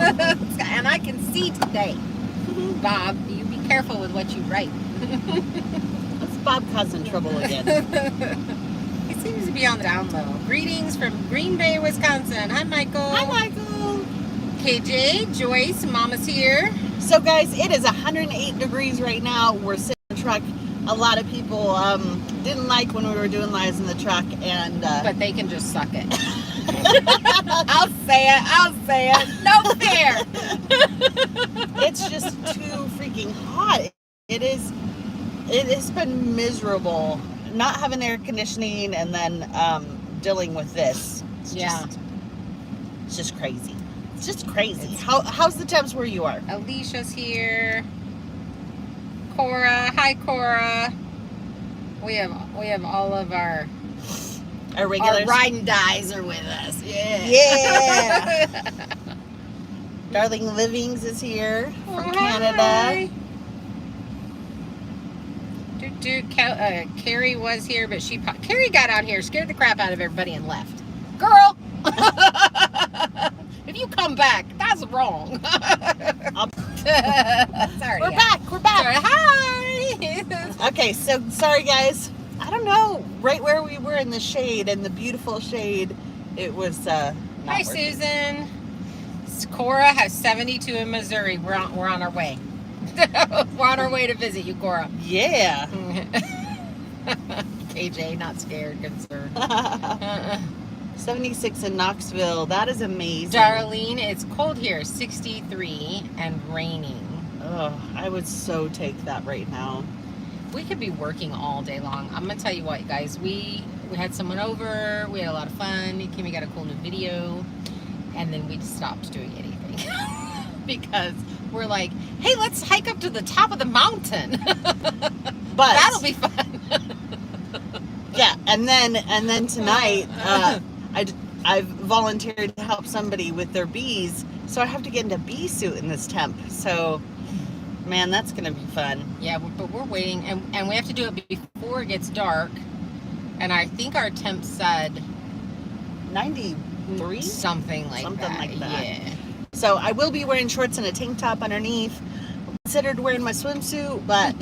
And I can see today. Bob, you be careful with what you write. Let's Bob causing trouble again. He seems to be on the down low. Greetings from Green Bay, Wisconsin. Hi, Michael. Hi, Michael. KJ, Joyce, Mama's here. So, guys, it is 108 degrees right now. We're sitting in the truck. A lot of people didn't like when we were doing lives in the truck, and but they can just suck it. I'll say it. No fair. It's just too freaking hot. It has been miserable not having air conditioning and then dealing with this. It's just crazy. It's just crazy. How's the temps where you are? Alicia's here. Cora, hi Cora. We have all of our regulars. Our ride and dies are with us. Yeah. Darling Livings is here from Canada. Carrie was here, but Carrie got out here, scared the crap out of everybody, and left. Girl, if you come back, that's wrong. Sorry. We're back. Sorry. Hi. Okay, so sorry guys. I don't know. Right where we were in the shade, in the beautiful shade, it was not Hi, working. Susan. Cora has 72 in Missouri. We're on our way. We're on our way to visit you, Cora. Yeah. KJ, not scared, concerned. 76 in Knoxville. That is amazing. Darlene, it's cold here, 63 and raining. Oh, I would so take that right now. We could be working all day long. I'm gonna tell you what, guys. We had someone over. We had a lot of fun. Kimmy got a cool new video, and then we just stopped doing anything because we're like, hey, let's hike up to the top of the mountain. But that'll be fun. Yeah, and then tonight, I've volunteered to help somebody with their bees, so I have to get into a bee suit in this temp. So, man, that's gonna be fun. Yeah, but we're waiting, and we have to do it before it gets dark. And I think our temp said 93, something like that. Yeah. So I will be wearing shorts and a tank top underneath. I considered wearing my swimsuit, but.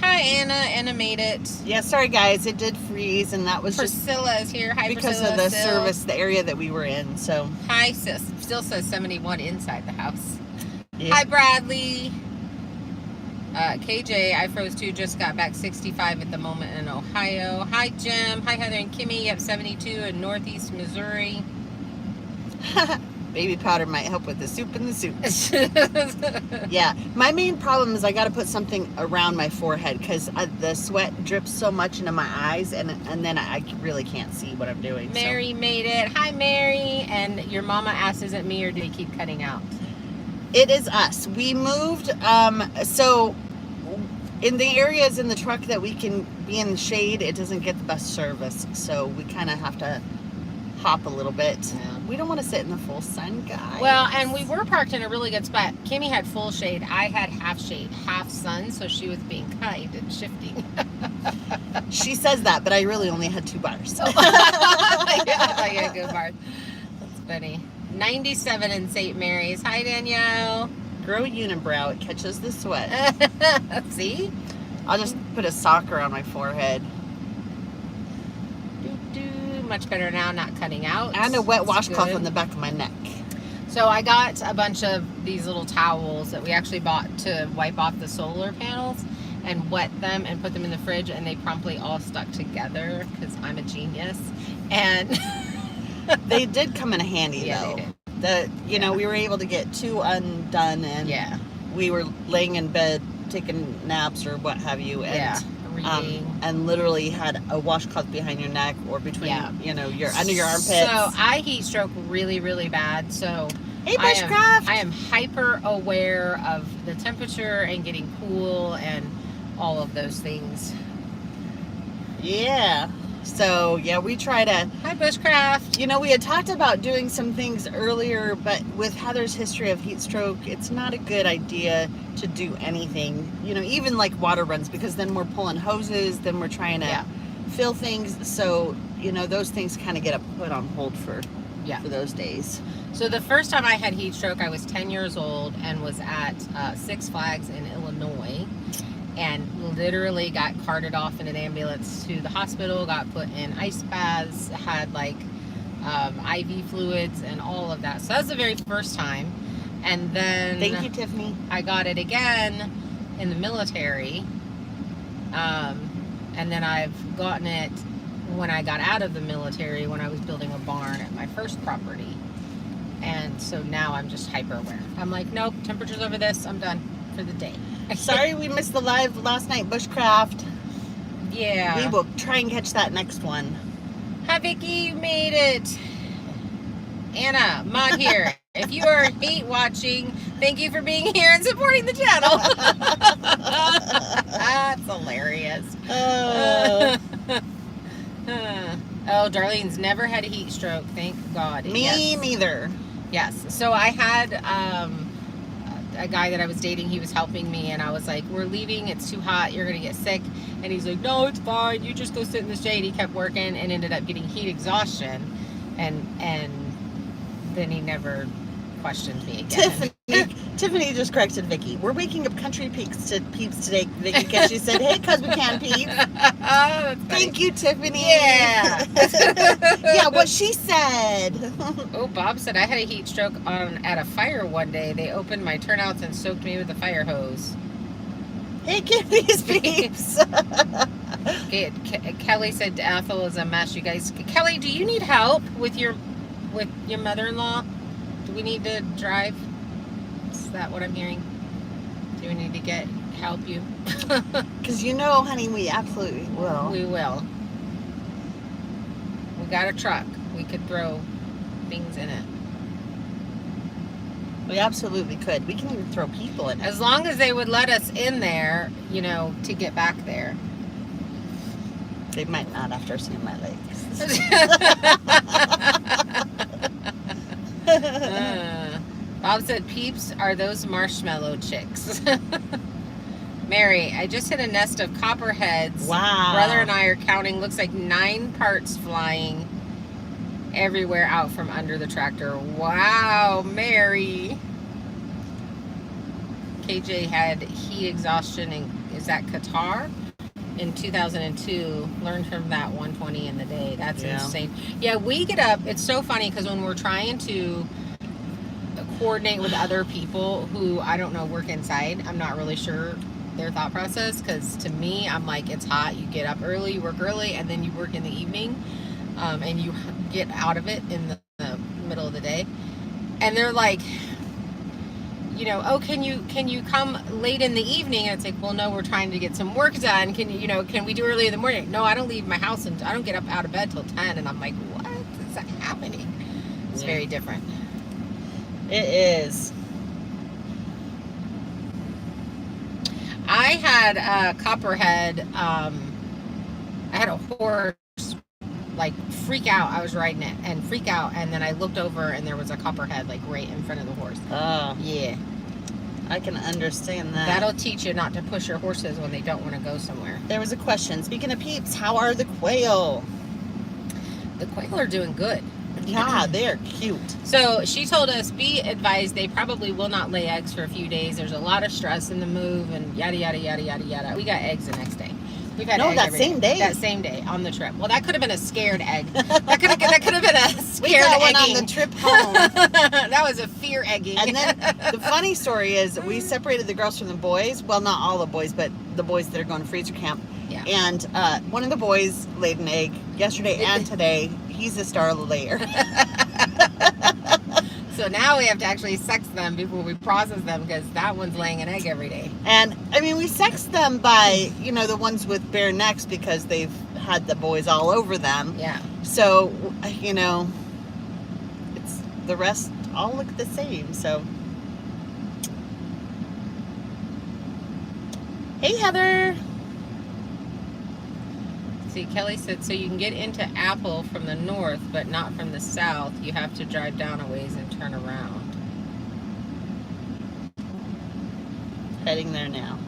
Hi, Anna. Anna made it. Yeah, sorry guys, it did freeze, and that was Priscilla is here. Hi, because Priscilla, of the still. service, the area that we were in. So hi, sis. Still says 71 inside the house. yeah. Hi, Bradley. KJ, I froze too. Just got back 65 at the moment in Ohio. Hi, Jim. Hi, Heather and Kimmy. You have 72 in Northeast Missouri. Baby powder might help with the soup in the soup. Yeah, my main problem is I got to put something around my forehead because the sweat drips so much into my eyes, and then I really can't see what I'm doing. Mary made it. Hi, Mary. And your mama asked, is it me or do they keep cutting out? It is us. We moved, so in the areas in the truck that we can be in the shade, it doesn't get the best service, so we kind of have to hop a little bit. Yeah. We don't want to sit in the full sun, guys. Well, and we were parked in a really good spot. Kimmy had full shade. I had half shade, half sun, so she was being kind and shifting. She says that, but I really only had 2 bars. So. Yeah, good bars. That's funny. 97 in St. Mary's. Hi, Danielle. Grow a unibrow. It catches the sweat. See? I'll just put a sock around my forehead. Much better now, not cutting out. And a wet washcloth on the back of my neck. So I got a bunch of these little towels that we actually bought to wipe off the solar panels and wet them and put them in the fridge, and they promptly all stuck together because I'm a genius. And they did come in handy though. They did. We were able to get 2 undone, and we were laying in bed taking naps or what have you, and and literally had a washcloth behind your neck or between your under your armpits. So I heat stroke really, really bad. So hey, Bushcraft, I am hyper aware of the temperature and getting cool and all of those things. Yeah. So, yeah, we try to... Hi, Bushcraft. We had talked about doing some things earlier, but with Heather's history of heat stroke, it's not a good idea to do anything, even like water runs, because then we're pulling hoses, then we're trying to fill things. So those things kind of get put on hold for those days. So the first time I had heat stroke, I was 10 years old and was at Six Flags in Illinois, and literally got carted off in an ambulance to the hospital, got put in ice baths, had like IV fluids and all of that. So that was the very first time. And then thank you, Tiffany. I got it again in the military. And then I've gotten it when I got out of the military, when I was building a barn at my first property. And so now I'm just hyper aware. I'm like, nope, temperature's over this. I'm done for the day. Sorry we missed the live last night, bushcraft. Yeah. We will try and catch that next one. Hi, Vicky, you made it. Anna, Mod here. If you are hate watching, thank you for being here and supporting the channel. That's hilarious. Oh, Darlene's never had a heat stroke, thank God. Me neither. Yes. So I had a guy that I was dating. He was helping me, and I was like, we're leaving, it's too hot, you're gonna get sick. And he's like, no, it's fine, you just go sit in the shade. He kept working and ended up getting heat exhaustion, and then he never questioned me again. Tiffany just corrected Vicky. We're waking up country peeps today, Vicky, because she said, hey, cuz we can peeps. Thank you, Tiffany. Yeah. Yeah, what she said. Oh, Bob said I had a heat stroke at a fire one day. They opened my turnouts and soaked me with a fire hose. Hey, Kitty's peeps. Kelly said Ethel is a mess. You guys, Kelly, do you need help with your mother-in-law? Do we need to drive? Is that what I'm hearing? Do we need to help you? Because honey, we absolutely will. We will. We got a truck. We could throw things in it. We absolutely could. We can even throw people in it. As long as they would let us in there, to get back there. They might not after seeing my legs. Bob said, peeps are those marshmallow chicks. Mary, I just hit a nest of copperheads. Wow. Brother and I are counting. Looks like 9 parts flying everywhere out from under the tractor. Wow, Mary. KJ had heat exhaustion is that Qatar? In 2002, learned from that 120 in the day. That's insane. Yeah, we get up. It's so funny because when we're trying to coordinate with other people who, I don't know, work inside, I'm not really sure their thought process, because to me, I'm like, it's hot, you get up early, you work early, and then you work in the evening, and you get out of it in the middle of the day. And they're like, oh, can you come late in the evening? And it's like, well, no, we're trying to get some work done. Can we do early in the morning? No, I don't leave my house and I don't get up out of bed till 10. And I'm like, what is that happening? It's very different. It is. I had a copperhead. I had a horse like freak out. I was riding it and freak out, and then I looked over and there was a copperhead like right in front of the horse. Oh. Yeah. I can understand that. That'll teach you not to push your horses when they don't want to go somewhere. There was a question. Speaking of peeps, how are the quail? The quail are doing good. Yeah, they're cute. So she told us, be advised, they probably will not lay eggs for a few days. There's a lot of stress in the move and yada, yada, yada, yada, yada. We got eggs the next day. We've had eggs that same day. That same day on the trip. Well, that could have been a scared egg. That could have been a scared we got egging. one on the trip home. That was a fear egging. And then the funny story is we separated the girls from the boys. Well, not all the boys, but the boys that are going to freezer camp. Yeah. And one of the boys laid an egg yesterday and today. He's a star layer. So now we have to actually sex them before we process them, because that one's laying an egg every day. And I mean, we sex them by, the ones with bare necks because they've had the boys all over them. Yeah. So, it's the rest all look the same. So, hey, Heather. See, Kelly said, so you can get into Apple from the north, but not from the south. You have to drive down a ways and turn around. Heading there now.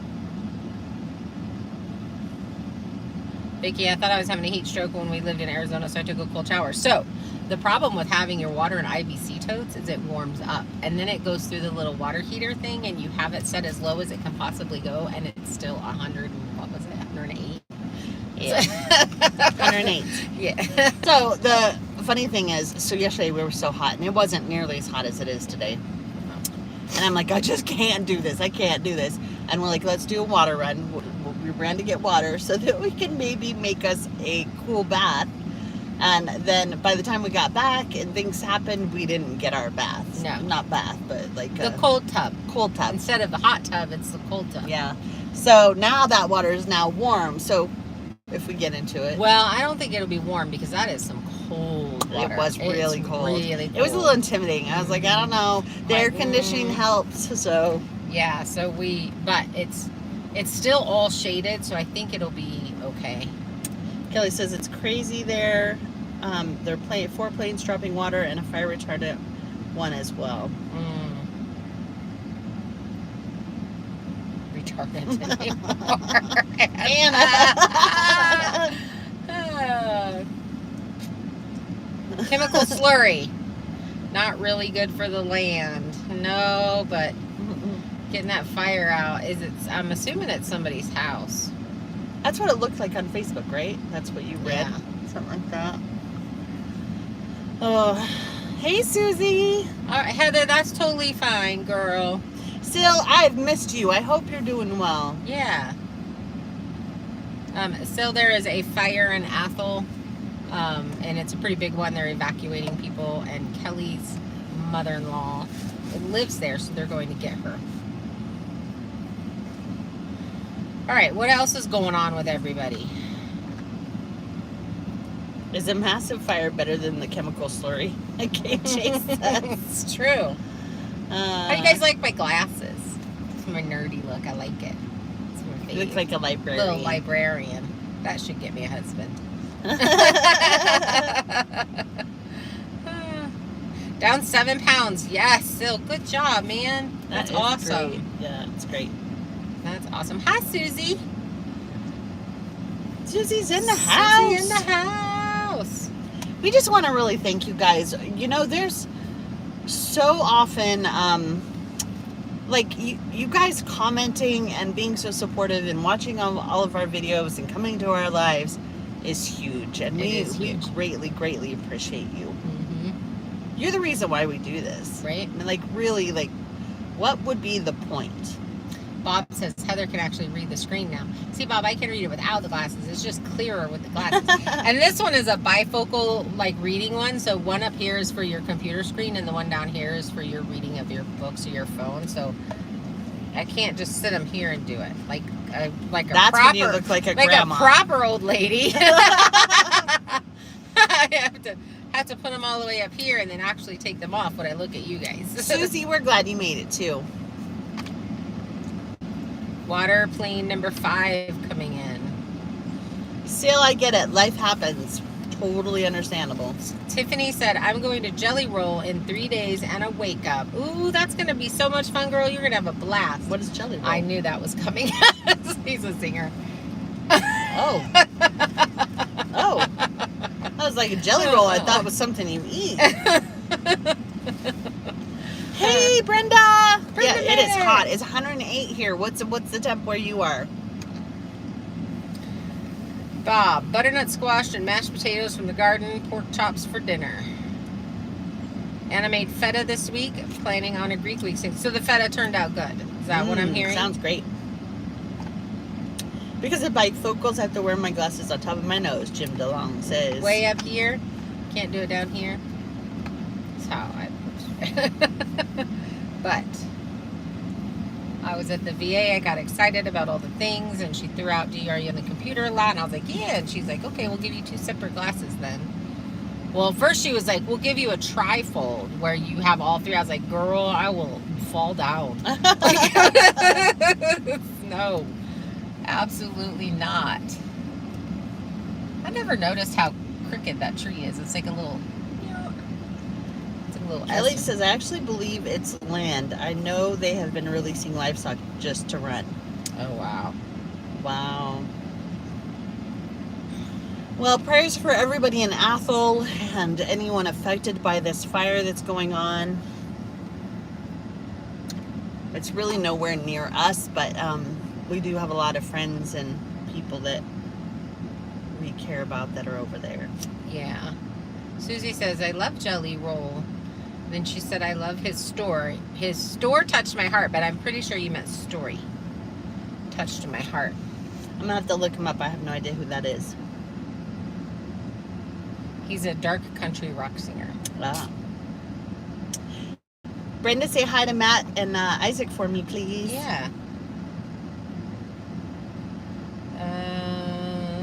Vicky, I thought I was having a heat stroke when we lived in Arizona, so I took a cold shower. So, the problem with having your water in IBC totes is it warms up. And then it goes through the little water heater thing, and you have it set as low as it can possibly go, and it's still 100, what was it, 108? Yeah. 108. Yeah. So, the funny thing is, so yesterday we were so hot, and it wasn't nearly as hot as it is today. And I'm like, I just can't do this. I can't do this. And we're like, let's do a water run. We ran to get water so that we can maybe make us a cool bath. And then by the time we got back and things happened, we didn't get our baths. No. Not bath, but like The cold tub. Cold tub. Instead of the hot tub, it's the cold tub. Yeah. So now that water is now warm. So if we get into it. Well, I don't think it'll be warm because that is some cold water. It was really cold. Really cold. It was a little intimidating. I was like, I don't know. The air conditioning helps, so. Yeah, but it's still all shaded, so I think it'll be okay. Kelly says it's crazy there. They're 4 planes dropping water and a fire retardant one as well. Retardant anymore. Anna. Chemical slurry. Not really good for the land. No, but getting that fire out I'm assuming it's somebody's house. That's what it looked like on Facebook, right? That's what you read. Yeah. Something like that. Oh, hey Susie. All right, Heather, that's totally fine, girl. Still, I've missed you. I hope you're doing well. Yeah. Still, there is a fire in Athol, and it's a pretty big one. They're evacuating people, and Kelly's mother-in-law lives there, so they're going to get her. All right, what else is going on with everybody? Is a massive fire better than the chemical slurry? Okay, Chase says. It's true. How do you guys like my glasses? It's my nerdy look. I like it. It's my You favorite. look like a librarian. Little librarian. That should get me a husband. Down 7 pounds. Yes, still. Good job, man. That's awesome. Great. Yeah, it's great. That's awesome. Hi, Susie. Susie's in the house. Susie in the house. We just want to really thank you guys. You know, there's so often, like you guys commenting and being so supportive and watching all of our videos and coming to our lives is huge. And we greatly, greatly appreciate you. Mm-hmm. You're the reason why we do this. Right? I mean, like, really, like, what would be the point? Bob says Heather can actually read the screen now. See, Bob, I can read it without the glasses. It's just clearer with the glasses. And this one is a bifocal, like, reading one. So one up here is for your computer screen, and the one down here is for your reading of your books or your phone. So I can't just sit them here and do it like a That's proper. when you look like a grandma. A proper old lady. I have to put them all the way up here and then actually take them off when I look at you guys. Susie, we're glad you made it too. Water plane number 5 coming in. Still, I get it. Life happens. Totally understandable. Tiffany said, I'm going to Jelly Roll in 3 days and a wake up. Ooh, that's going to be so much fun, girl. You're going to have a blast. What is Jelly Roll? I knew that was coming. He's a singer. Oh. Oh. I was like, a Jelly Roll I thought was something you eat. Hey, Brenda. Yeah, it is hot. It's 108 here. What's the temp where you are? Bob, butternut squash and mashed potatoes from the garden, pork chops for dinner. And I made feta this week, planning on a Greek week. So the feta turned out good. Is that what I'm hearing? Sounds great. Because of bifocals, I have to wear my glasses on top of my nose, Jim DeLong says. Way up here. Can't do it down here. That's how I but I was at the VA. I got excited about all the things, and she threw out, are you on the computer a lot? And I was like, yeah. And she's like, okay, we'll give you 2 separate glasses then. Well, first she was like, we'll give you a trifold where you have all 3. I was like, girl, I will fall down. No, absolutely not. I never noticed how crooked that tree is. It's like a little... Ellie says, I actually believe it's land. I know they have been releasing livestock just to run. Oh, wow. Wow. Well, prayers for everybody in Athol and anyone affected by this fire that's going on. It's really nowhere near us, but we do have a lot of friends and people that we care about that are over there. Yeah. Susie says, I love Jelly Roll. Then she said, I love his store. His store touched my heart, but I'm pretty sure you meant story. Touched my heart. I'm going to have to look him up. I have no idea who that is. He's a dark country rock singer. Ah. Brenda, say hi to Matt and Isaac for me, please. Yeah.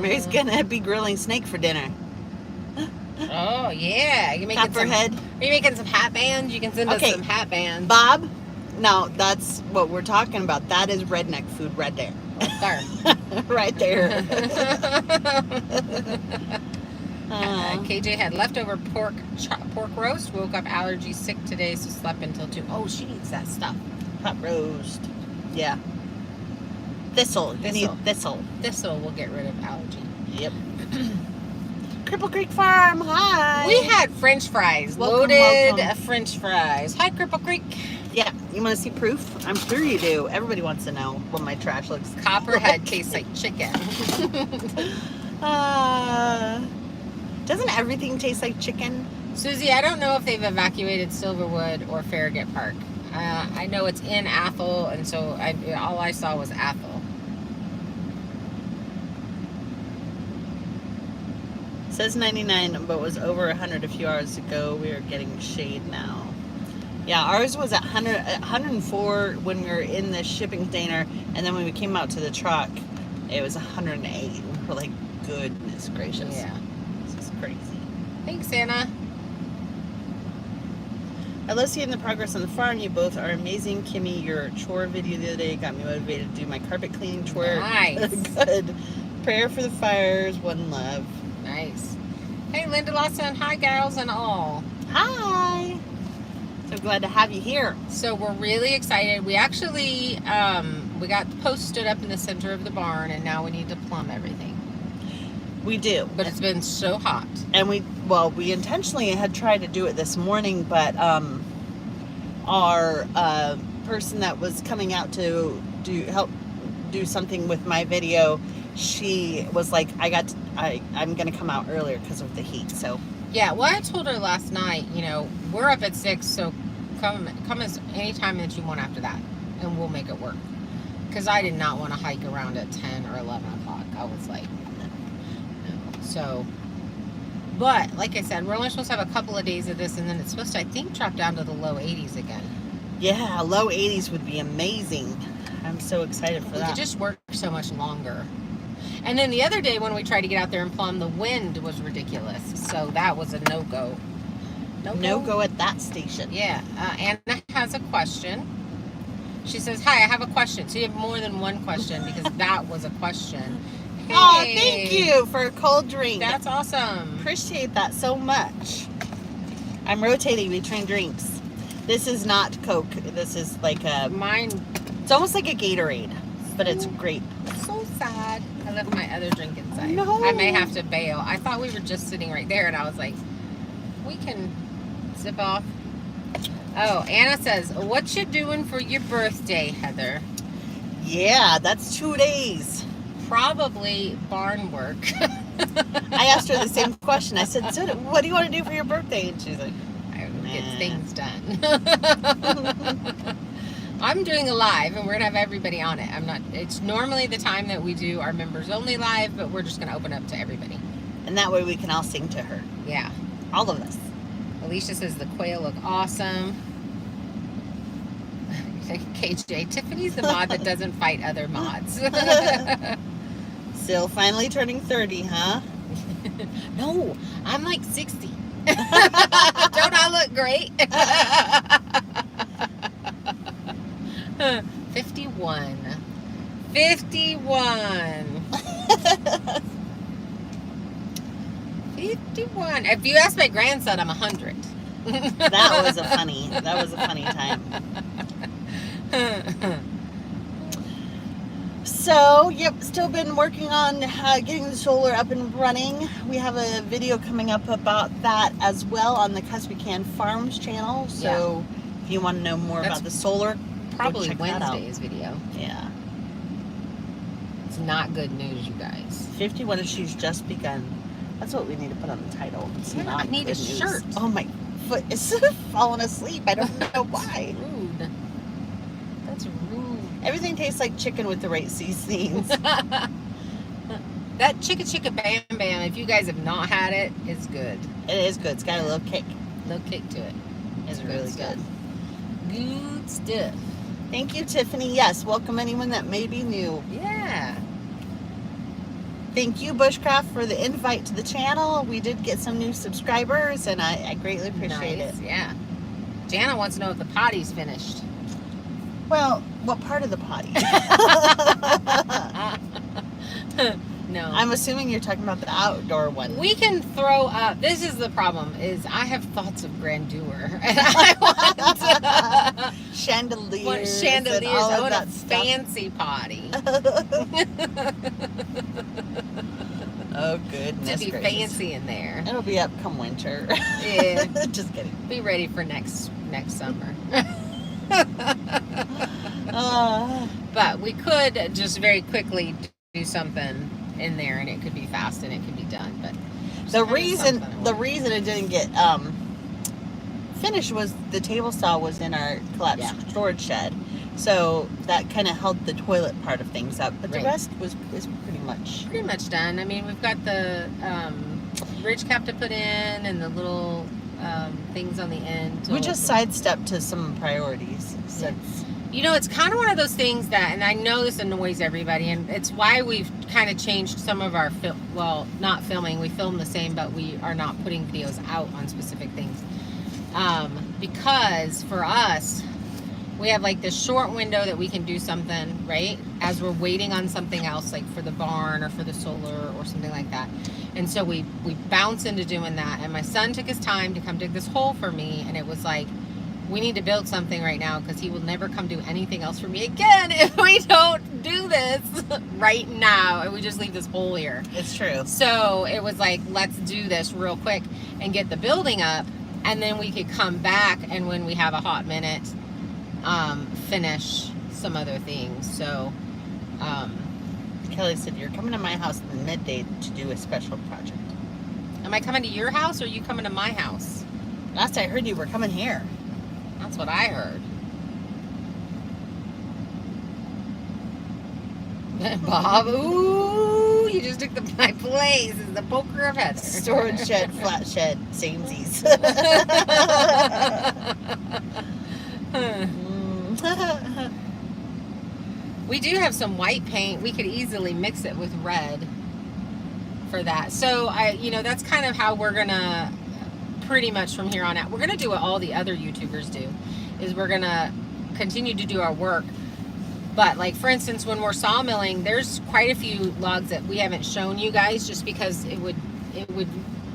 Mary's gonna be grilling snake for dinner. Oh yeah, you making Copperhead. Are you making some hat bands? You can send us some hat bands. Bob, no, that's what we're talking about. That is redneck food right there. Right there. KJ had leftover pork roast. Woke up allergy sick today, so slept until 2. Oh, she needs that stuff. Hot roast. Yeah. Thistle. You need thistle. Thistle will get rid of allergy. Yep. Cripple Creek Farm. Hi. We had French fries. Loaded French fries. Hi, Cripple Creek. Yeah. You want to see proof? I'm sure you do. Everybody wants to know what my trash looks Copperhead tastes like chicken. Doesn't everything taste like chicken? Susie, I don't know if they've evacuated Silverwood or Farragut Park. I know it's in Athol, and so all I saw was Athol. Says 99, but was over 100 a few hours ago. We are getting shade now. Yeah, ours was at 104 when we were in the shipping container, and then when we came out to the truck, it was 108. We were like, goodness gracious. Yeah. This is crazy. Thanks, Anna. I love seeing the progress on the farm. You both are amazing. Kimmy, your chore video the other day got me motivated to do my carpet cleaning chore. Nice. Good. Prayer for the fires. One love. Nice. Hey, Linda Lawson. Hi, gals and all. Hi. So glad to have you here. So we're really excited. We actually, we got the post stood up in the center of the barn, and now we need to plumb everything. We do. But it's been so hot. And we intentionally had tried to do it this morning, but our person that was coming out to help do something with my video, she was like, I'm going to come out earlier because of the heat. So yeah, well, I told her last night, we're up at 6, so come as any time that you want after that, and we'll make it work. Because I did not want to hike around at 10 or 11 o'clock. I was like, no. So, but like I said, we're only supposed to have a couple of days of this, and then it's supposed to, I think, drop down to the low 80s again. Yeah, low 80s would be amazing. I'm so excited for that. We could just work so much longer. And then the other day when we tried to get out there and plumb, the wind was ridiculous. So that was a no-go. No-go at that station. Yeah. Anna has a question. She says, hi, I have a question. So you have more than one question because that was a question. Hey, oh, thank you for a cold drink. That's awesome. Appreciate that so much. I'm rotating between drinks. This is not Coke. This is like a... Mine... It's almost like a Gatorade, but it's grape. So sad. I left my other drink inside. No. I may have to bail. I thought we were just sitting right there, and I was like, we can zip off. Oh, Anna says, what you doing for your birthday, Heather? Yeah, that's 2 days. Probably barn work. I asked her the same question. I said, so what do you want to do for your birthday? And she's like, I will get things done. I'm doing a live, and we're gonna have everybody on it. It's normally the time that we do our members only live, but we're just gonna open up to everybody. And that way we can all sing to her. Yeah. All of us. Alicia says the quail look awesome. KJ, Tiffany's the mod that doesn't fight other mods. Still finally turning 30, huh? No, I'm like 60. Don't I look great? 51. 51. 51. If you ask my grandson, I'm 100. That was a funny time. So, yep, still been working on getting the solar up and running. We have a video coming up about that as well on the Cause We Can Farms channel. So, if you want to know more That's about the solar, probably check that out. Wednesday's video. Yeah. It's not good news, you guys. 51 issues just begun. That's what we need to put on the title. It's Yeah, not I need a good news. shirt. Oh, my foot is falling asleep. I don't know why. Rude. That's rude. Everything tastes like chicken with the right seasonings. That chicka chicka bam bam, if you guys have not had it, it's good. It is good. It's got a little kick. Little kick to it. It's really good. Good stuff. Thank you, Tiffany. Yes, welcome anyone that may be new. Yeah. Thank you, Bushcraft, for the invite to the channel. We did get some new subscribers, and I greatly appreciate it. Yeah. Jana wants to know if the potty's finished. Well, what part of the potty? No. I'm assuming you're talking about the outdoor one. We can throw up. This is the problem, is I have thoughts of grandeur. And I want chandeliers. chandeliers. And all I of want a that stuff. fancy potty. Oh, goodness To be gracious. fancy in there. It'll be up come winter. Yeah. Just kidding. Be ready for next summer. But we could just very quickly do something in there, and it could be fast and it could be done. But the reason it didn't get finished was the table saw was in our collapsed storage shed, so that kind of held the toilet part of things up. But the rest is pretty much done. I mean, we've got the ridge cap to put in and the little things on the end. We just sidestepped to some priorities. Since you know, it's kind of one of those things that, and I know this annoys everybody, and it's why we've kind of changed some of our not filming. We film the same, but we are not putting videos out on specific things. Because for us, we have like this short window that we can do something, right? As we're waiting on something else, like for the barn or for the solar or something like that. And so we bounce into doing that. And my son took his time to come dig this hole for me. And it was like, we need to build something right now because he will never come do anything else for me again if we don't do this right now. And we just leave this hole here. it's true. So it was like, let's do this real quick and get the building up. And then we could come back, and when we have a hot minute, finish some other things. So Kelly said, you're coming to my house in midday to do a special project. am I coming to your house, or are you coming to my house? Last I heard, you were coming here. That's what I heard. Bob, ooh, you just took my place as the poker of Heather. Storage shed, flat shed, samesies. We do have some white paint. We could easily mix it with red for that. So that's kind of how we're gonna, pretty much from here on out, we're gonna do what all the other YouTubers do, is we're gonna continue to do our work. But like, for instance, when we're sawmilling, there's quite a few logs that we haven't shown you guys, just because it would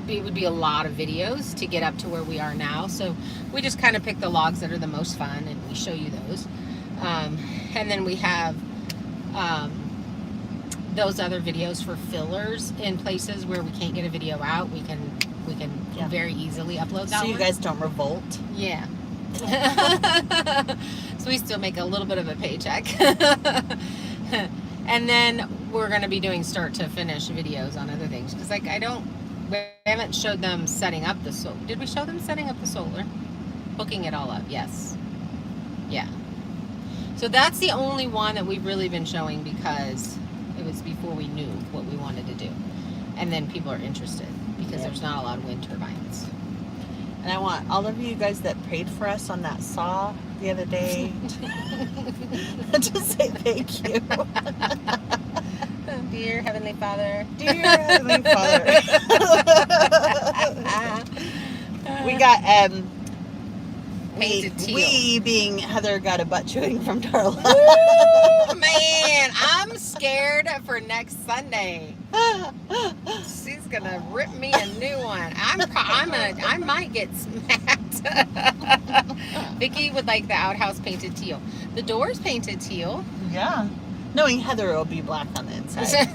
be a lot of videos to get up to where we are now. So we just kind of pick the logs that are the most fun, and we show you those. And then we have those other videos for fillers in places where we can't get a video out. We can very easily upload that So you one. guys don't revolt. Yeah. So we still make a little bit of a paycheck. And then we're going to be doing start to finish videos on other things, because we haven't showed them setting up the solar. Did we show them setting up the solar? Hooking it all up. Yes. Yeah. So that's the only one that we've really been showing, because it was before we knew what we wanted to do. And then people are interested, because there's not a lot of wind turbines. And I want all of you guys that prayed for us on that saw the other day to say thank you. Dear Heavenly Father. Dear Heavenly Father. We got Painted teal. we being Heather got a butt chewing from Darla. Ooh, man, I'm scared for next Sunday. She's gonna rip me a new one. I might get smacked. Vicky would like the outhouse painted teal. The door's painted teal. Yeah. Knowing Heather, it'll be black on the inside.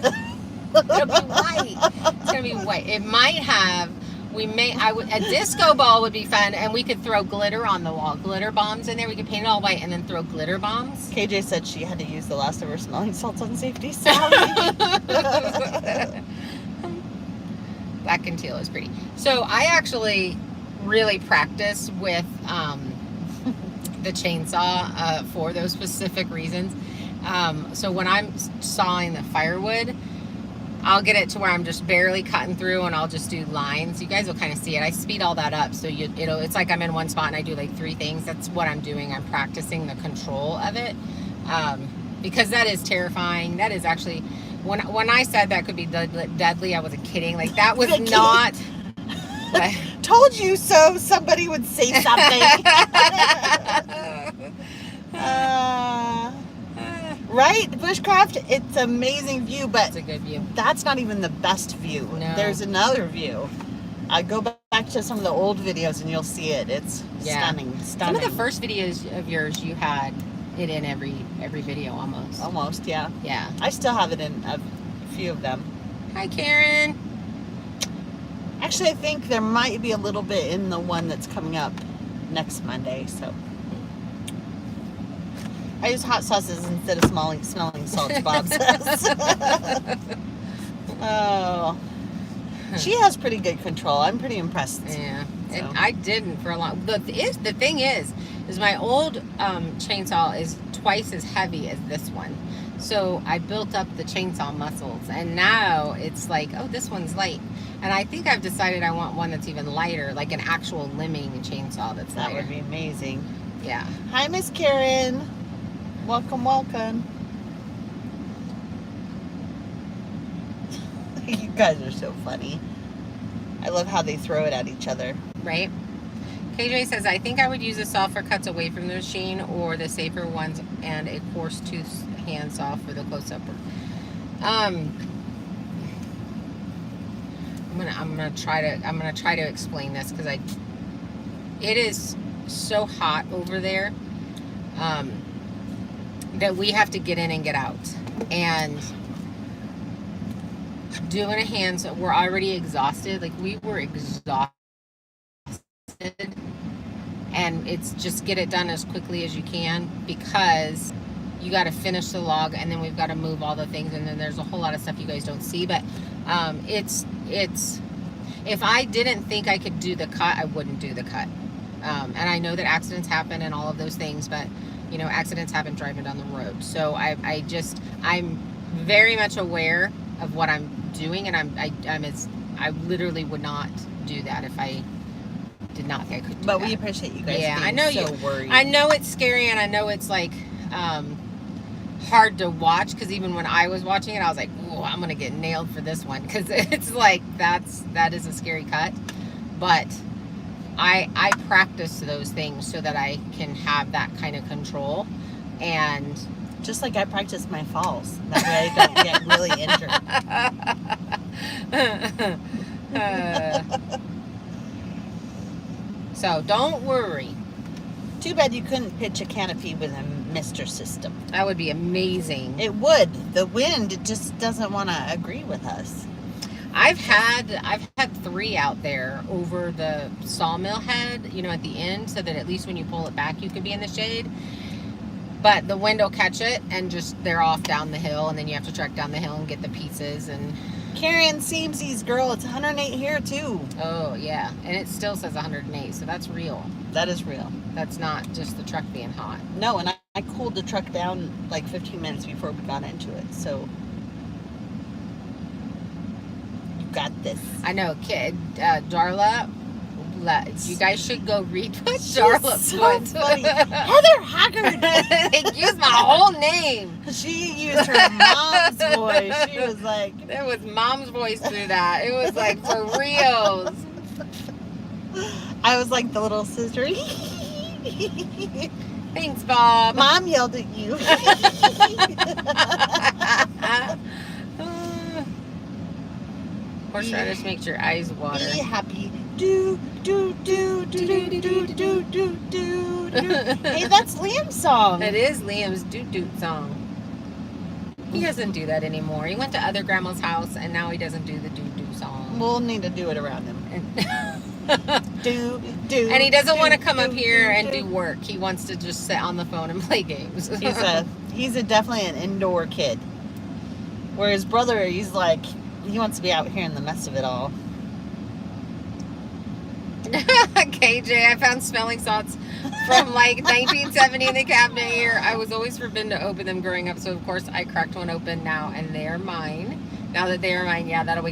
It'll be white. It's gonna be white. It might have. A disco ball would be fun, and we could throw glitter on the wall, glitter bombs in there. We could paint it all white and then throw glitter bombs. KJ said she had to use the last of her smelling salts on safety. Sally. Black and teal is pretty. So I actually really practice with the chainsaw for those specific reasons. So when I'm sawing the firewood, I'll get it to where I'm just barely cutting through, and I'll just do lines. You guys will kind of see it. I speed all that up, so it's like I'm in one spot and I do like 3 things. That's what I'm doing. I'm practicing the control of it, because that is terrifying. That is actually, when I said that could be deadly, I wasn't kidding. Like, that was not. Told you so. Somebody would say something. Right? Bushcraft, it's an amazing view, but it's a good view. That's not even the best view. No. There's another view. I go back to some of the old videos and you'll see it. It's stunning. Some of the first videos of yours, you had it in every video almost. Almost, yeah. Yeah. I still have it in a few of them. Hi, Karen. Actually, I think there might be a little bit in the one that's coming up next Monday, so. I use hot sauces instead of smelling salts, Bob says. Oh. She has pretty good control. I'm pretty impressed. Yeah. So. And I didn't for a long. The thing is my old chainsaw is twice as heavy as this one. So I built up the chainsaw muscles, and now it's like, oh, this one's light. And I think I've decided I want one that's even lighter, like an actual limbing chainsaw that's lighter. That would be amazing. Yeah. Hi, Miss Karen. Welcome, welcome. You guys are so funny. I love how they throw it at each other. Right? KJ says, I think I would use a saw for cuts away from the machine, or the safer ones, and a coarse tooth hand saw for the close-up work. I'm gonna try to explain this, because it is so hot over there that we have to get in and get out, and doing a hand saw, we're already exhausted. Like, we were exhausted, and it's just get it done as quickly as you can, because you got to finish the log, and then we've got to move all the things, and then there's a whole lot of stuff you guys don't see. But it's if I didn't think I could do the cut, I wouldn't do the cut. And I know that accidents happen and all of those things, but you know, accidents happen driving down the road. So I'm very much aware of what I'm doing, and I literally would not do that if I did not think I could do but that. We appreciate you guys being I know so worried. I know it's scary, and I know it's like hard to watch, because even when I was watching it, I was like, oh, I'm gonna get nailed for this one, because it's like that is a scary cut. But I practice those things so that I can have that kind of control, and just like I practice my falls, that way I don't get really injured. So don't worry. Too bad you couldn't pitch a canopy with a mister system. That would be amazing. It would. The wind just doesn't want to agree with us. I've had 3 out there over the sawmill head, you know, at the end, so that at least when you pull it back, you could be in the shade. But the wind will catch it, and just they're off down the hill, and then you have to trek down the hill and get the pieces. And Karen Seamsies, girl, it's 108 here too. oh yeah, and it still says 108, so that's real. That is real. That's not just the truck being hot. No, and I cooled the truck down like 15 minutes before we got into it, so you got this. I know, kid, Darla. You guys should go read what Darla so put. funny. Heather Haggard. They used my whole name. She used her mom's voice. She was like, There was mom's voice through that. It was like for reals. I was like the little sister. Thanks, Bob. Mom yelled at you. Horseradish makes your eyes water. Be happy. Do, do, do, do, do, do, do, do, do, do. Hey, that's Liam's song. That is Liam's doot doot song. He doesn't do that anymore. He went to other grandma's house, and now he doesn't do the doo-doo song. We'll need to do it around him. Do. And he doesn't want to come up here and do work. He wants to just sit on the phone and play games. He's definitely an indoor kid. Where his brother, he's like, he wants to be out here in the mess of it all. KJ, I found smelling salts from like 1970 in the cabinet here. I was always forbidden to open them growing up, so of course I cracked one open now, and they are mine. Now that they are mine, yeah, that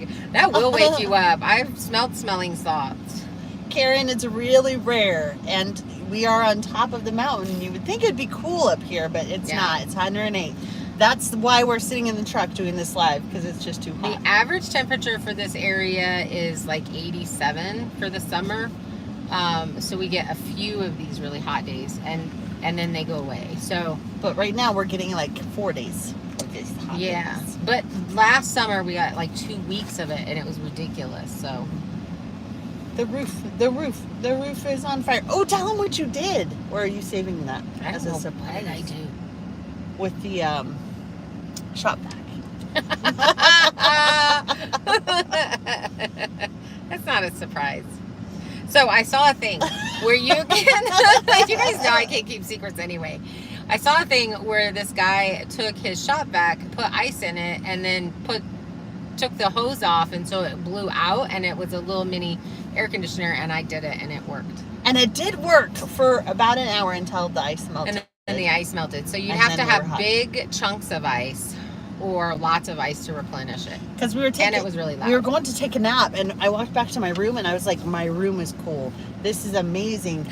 will wake you up. I've smelled smelling salts. Karen, it's really rare, and we are on top of the mountain. You would think it'd be cool up here, but it's not. It's 108. That's why we're sitting in the truck doing this live, because it's just too hot. The average temperature for this area is like 87 for the summer. So we get a few of these really hot days, and then they go away. So, but right now we're getting like 4 days. Hot days. But last summer we got like 2 weeks of it, and it was ridiculous. So the roof is on fire. Oh, tell them what you did. Or are you saving that as a surprise? What did I do with the shop vac? That's not a surprise. So I saw a thing where you can, you guys know I can't keep secrets anyway. I saw a thing where this guy took his shop vac, put ice in it, and then took the hose off, and so it blew out, and it was a little mini air conditioner, and I did it, and it worked. And it did work for about an hour until the ice melted. And the ice melted. So you'd have to have big chunks of ice or lots of ice to replenish it. Because and it was really loud. We were going to take a nap, and I walked back to my room, and I was like, my room is cool. This is amazing.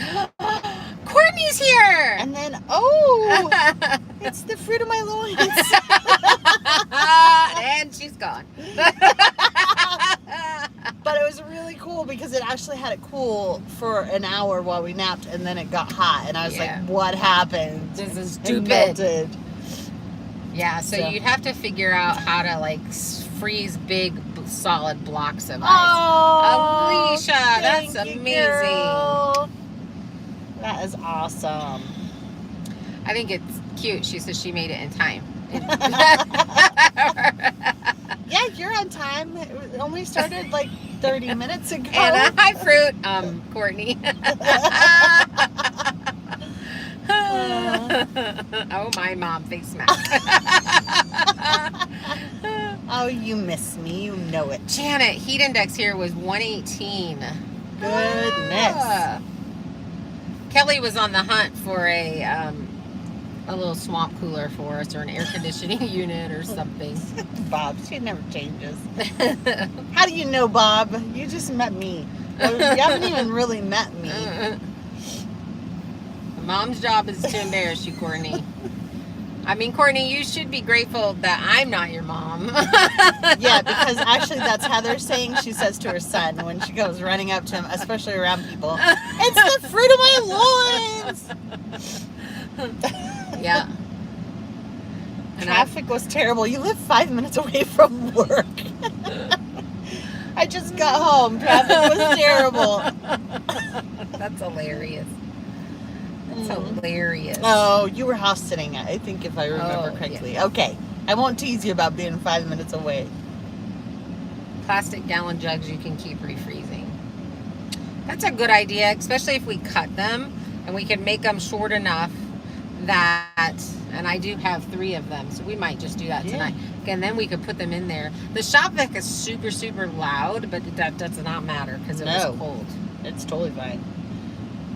Courtney's here! And then, it's the fruit of my loins. And she's gone. But it was really cool because it actually had it cool for an hour while we napped, and then it got hot, and I was like, what happened? This is stupid. It melted. Yeah, so you'd have to figure out how to like freeze big solid blocks of ice. Oh, Alicia, that's amazing. Girl. That is awesome. I think it's cute. She says she made it in time. Yeah, you're on time. It only started like 30 minutes ago. And high fruit, Courtney. Oh, my mom face mask. Oh, you miss me. You know it. Janet, heat index here was 118. Goodness. Kelly was on the hunt for a little swamp cooler for us, or an air conditioning unit or something. Bob, she never changes. How do you know, Bob? You just met me. You haven't even really met me. Mom's job is to embarrass you, Courtney. I mean, Courtney, you should be grateful that I'm not your mom. Yeah, because actually that's Heather saying, she says to her son when she goes running up to him, especially around people, it's the fruit of my loins. Yeah. And traffic was terrible. You live 5 minutes away from work. I just got home. Traffic was terrible. That's hilarious. That's hilarious. Oh, you were house sitting, I think, if I remember correctly. Yeah. Okay. I won't tease you about being 5 minutes away. Plastic gallon jugs you can keep refreezing. That's a good idea, especially if we cut them and we can make them short enough that, and I do have 3 of them, so we might just do that tonight. And then we could put them in there. The shop vac is super, super loud, but that does not matter because it was cold. It's totally fine.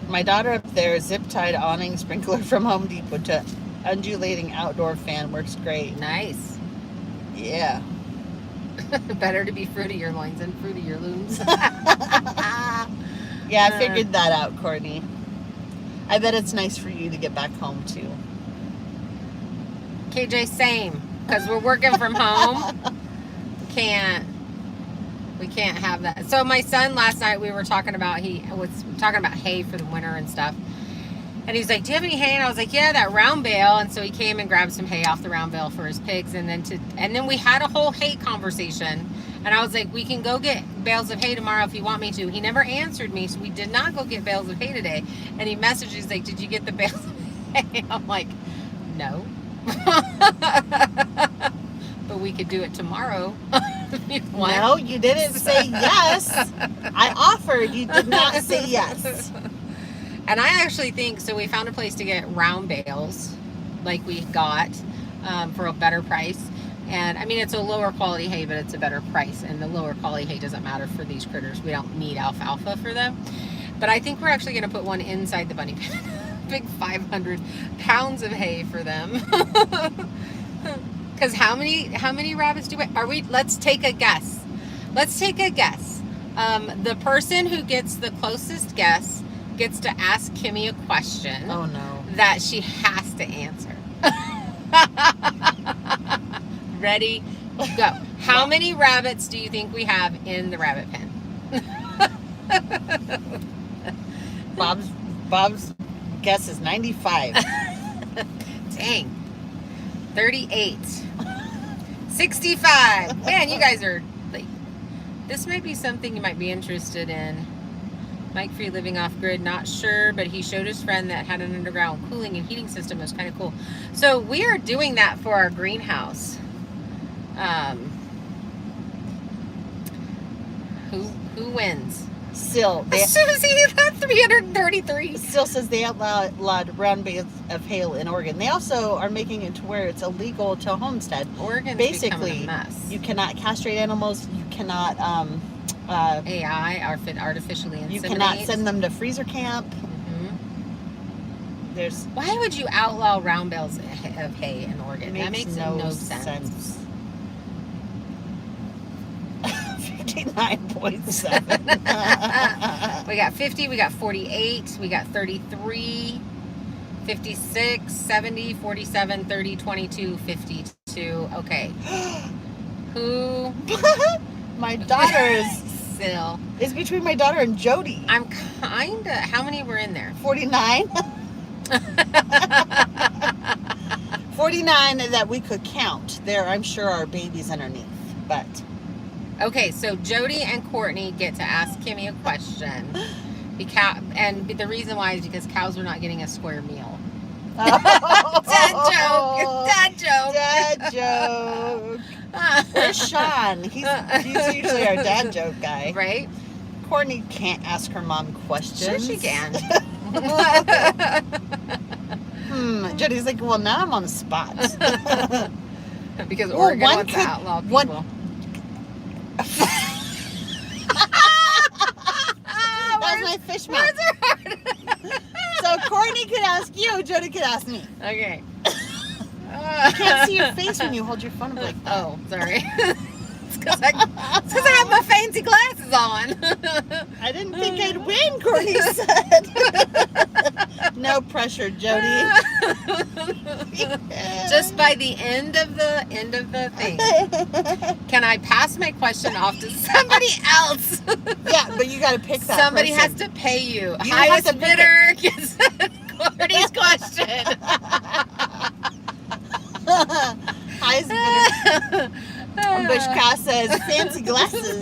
My daughter up there, zip-tied awning sprinkler from Home Depot to undulating outdoor fan, works great. Nice. Yeah. Better to be fruit of your loins than fruit of your looms. Yeah, I figured that out, Courtney. I bet it's nice for you to get back home, too. KJ, same. Because we're working from home. We can't have that. So my son last night, we were talking about, he was talking about hay for the winter and stuff. And he's like, do you have any hay? And I was like, yeah, that round bale. And so he came and grabbed some hay off the round bale for his pigs. And then we had a whole hay conversation. And I was like, we can go get bales of hay tomorrow if you want me to. He never answered me, so we did not go get bales of hay today. And he messaged, he's like, did you get the bales of hay? I'm like, no. but we could do it tomorrow. You want? No, you didn't say yes. I offered. You did not say yes. And I actually think, so we found a place to get round bales like we got for a better price. And I mean, it's a lower quality hay, but it's a better price. And the lower quality hay doesn't matter for these critters. We don't need alfalfa for them. But I think we're actually going to put one inside the bunny pen. Big 500 pounds of hay for them. Because how many rabbits are we? Let's take a guess. The person who gets the closest guess gets to ask Kimmy a question. Oh no. That she has to answer. Ready? Go. How many rabbits do you think we have in the rabbit pen? Bob's guess is 95. Dang. 38. 65. Man, you guys are like, this might be something you might be interested in. Mike Free living off grid, not sure, but he showed his friend that had an underground cooling and heating system. It was kind of cool. So we are doing that for our greenhouse. Who wins? Still, Susie, that's 333. Still says they outlawed round bales of hay in Oregon. They also are making it to where it's illegal to homestead. Oregon's basically becoming a mess. You cannot castrate animals. You cannot artificially inseminate. You cannot send them to freezer camp. Mm-hmm. There's. Why would you outlaw round bales of hay in Oregon? That makes no sense. 59.7. We got 50, we got 48, we got 33, 56, 70, 47, 30, 22, 52. Okay. Who? My daughter's. Still. It's between my daughter and Jody. I'm kinda. How many were in there? 49. 49 that we could count. There, I'm sure, are babies underneath, but. Okay, so Jody and Courtney get to ask Kimmy a question. And the reason why is because cows are not getting a square meal. Oh. Dad joke. Dad joke. Where's Sean? He's usually our dad joke guy. Right? Courtney can't ask her mom questions. Sure she can. Jody's like, well, now I'm on the spot. Because Oregon wants to outlaw people. That's my fish mouth. So Courtney could ask you, Jody could ask me. Okay. I can't see your face when you hold your phone up like that. Oh, sorry. It's because I have my fancy glasses on. I didn't think I'd win, Courtney said. No pressure, Jody. Just by the end of the thing. Can I pass my question off to somebody else? Yeah, but you got to pick that Somebody person. has to pay you. You Highest have to pick bidder gets Courtney's question. Highest bidder. Bush Cross says, fancy glasses.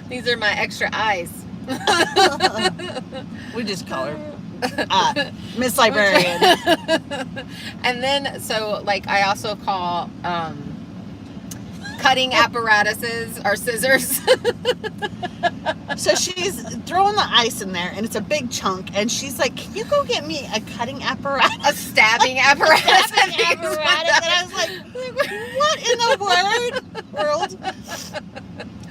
These are my extra eyes. We just call her Miss Librarian. And then, so, like, I also call cutting apparatuses or scissors. So she's throwing the ice in there, and it's a big chunk, and she's like, can you go get me a cutting apparatus? A stabbing apparatus. Stabbing apparatus. And I was like, what in the world?